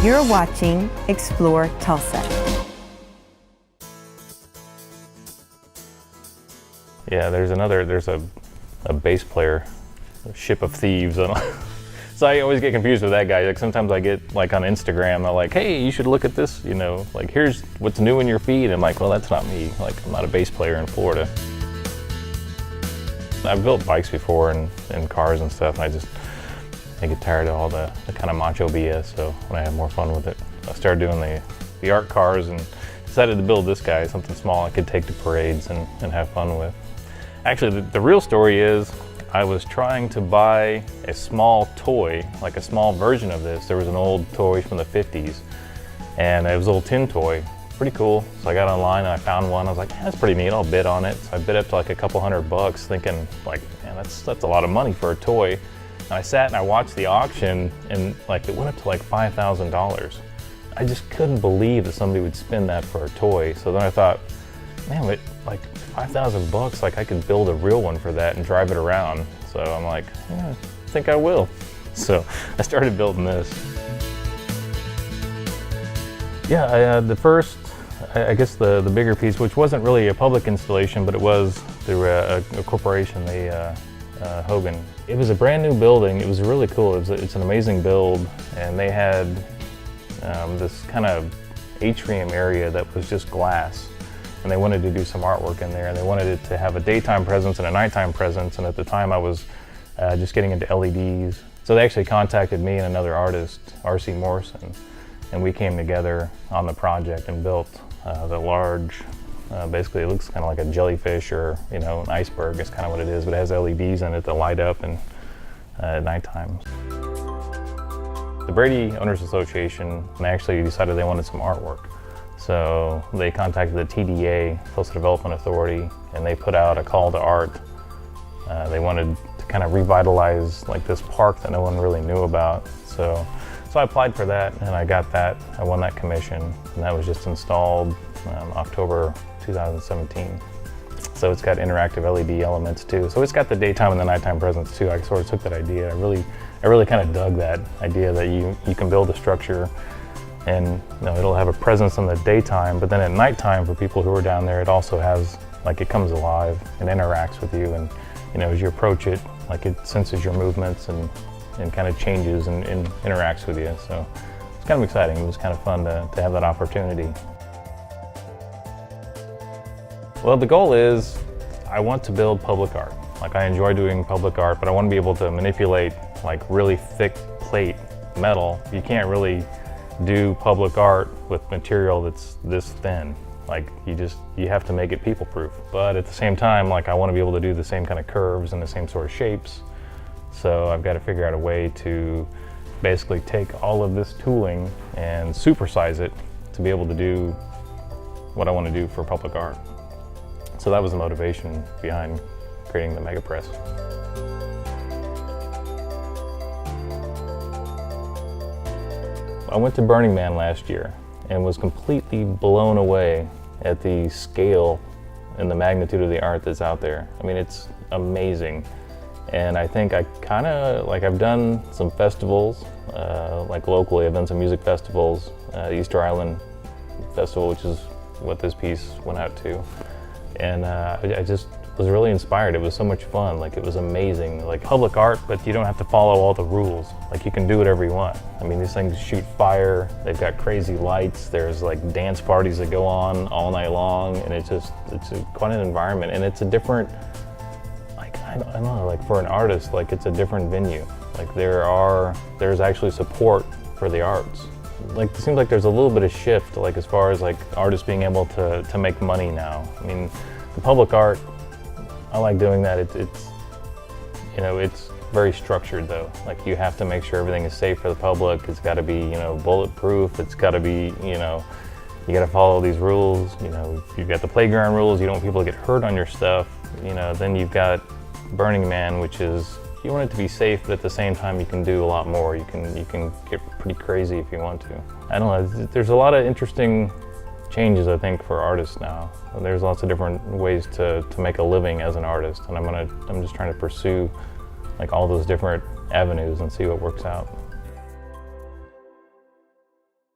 You're watching Explore Tulsa. Yeah, there's a bass player, a ship of thieves. So I always get confused with that guy. Like sometimes I get like on Instagram, they're like, hey, you should look at this, you know, like here's what's new in your feed. I'm like, well, that's not me. Like I'm not a bass player in Florida. I've built bikes before and cars and stuff, and I get tired of all the kind of macho BS, so when I have more fun with it. I started doing the art cars and decided to build this guy, something small I could take to parades and have fun with. Actually, the real story is I was trying to buy a small toy, like a small version of this. There was an old toy from the 50s, and it was a little tin toy. Pretty cool. So I got online and I found one. I was like, that's pretty neat, I'll bid on it. So I bid up to like a couple $100 thinking like, man, that's a lot of money for a toy. And I sat and I watched the auction and like it went up to like $5,000. I just couldn't believe that somebody would spend that for a toy. So then I thought, man, but like $5,000, like I could build a real one for that and drive it around. So I'm like, yeah, I think I will. So I started building this. Yeah, I guess the bigger piece, which wasn't really a public installation, but it was through a corporation, Hogan. It was a brand new building. It was really cool. It's an amazing build, and they had this kind of atrium area that was just glass, and they wanted to do some artwork in there, and they wanted it to have a daytime presence and a nighttime presence, and at the time I was just getting into LEDs. So they actually contacted me and another artist, R.C. Morrison, and we came together on the project and built the large, basically it looks kind of like a jellyfish or, you know, an iceberg is kind of what it is, but it has LEDs in it that light up and at nighttime. The Brady Owners Association, they actually decided they wanted some artwork. So they contacted the TDA, Tulsa Development Authority, and they put out a call to art. They wanted to kind of revitalize like this park that no one really knew about. So I applied for that and I got that. I won that commission, and that was just installed October 2017. So it's got interactive LED elements too. So it's got the daytime and the nighttime presence too. I sort of took that idea. I really kind of dug that idea that you can build a structure and you know, it'll have a presence in the daytime, but then at nighttime for people who are down there, it also has, like it comes alive and interacts with you, and you know, as you approach it, like it senses your movements and kind of changes and interacts with you. So it's kind of exciting. It was kind of fun to have that opportunity. Well, the goal is I want to build public art. Like I enjoy doing public art, but I want to be able to manipulate like really thick plate metal. You can't really do public art with material that's this thin. Like you have to make it people proof. But at the same time, like I want to be able to do the same kind of curves and the same sort of shapes. So I've got to figure out a way to basically take all of this tooling and supersize it to be able to do what I want to do for public art. So that was the motivation behind creating the Mega Press. I went to Burning Man last year and was completely blown away at the scale and the magnitude of the art that's out there. I mean, it's amazing. And I think I kind of, like I've done some festivals, like locally, I've done some music festivals, Easter Island Festival, which is what this piece went out to. And I just was really inspired. It was so much fun, like it was amazing. Like public art, but you don't have to follow all the rules. Like you can do whatever you want. I mean, these things shoot fire, they've got crazy lights, there's like dance parties that go on all night long, and it's quite an environment, and it's a different, I don't know, like for an artist, like it's a different venue. Like there's actually support for the arts. Like it seems like there's a little bit of shift, like as far as like artists being able to make money now. I mean, the public art, I like doing that. It's you know, it's very structured though. Like you have to make sure everything is safe for the public. It's got to be, you know, bulletproof. It's got to be, you know, you got to follow these rules. You know, you've got the playground rules. You don't want people to get hurt on your stuff. You know, then you've got Burning Man, which is, you want it to be safe, but at the same time you can do a lot more. You can get pretty crazy if you want to. I don't know, there's a lot of interesting changes, I think, for artists now. There's lots of different ways to make a living as an artist, and I'm just trying to pursue like all those different avenues and see what works out.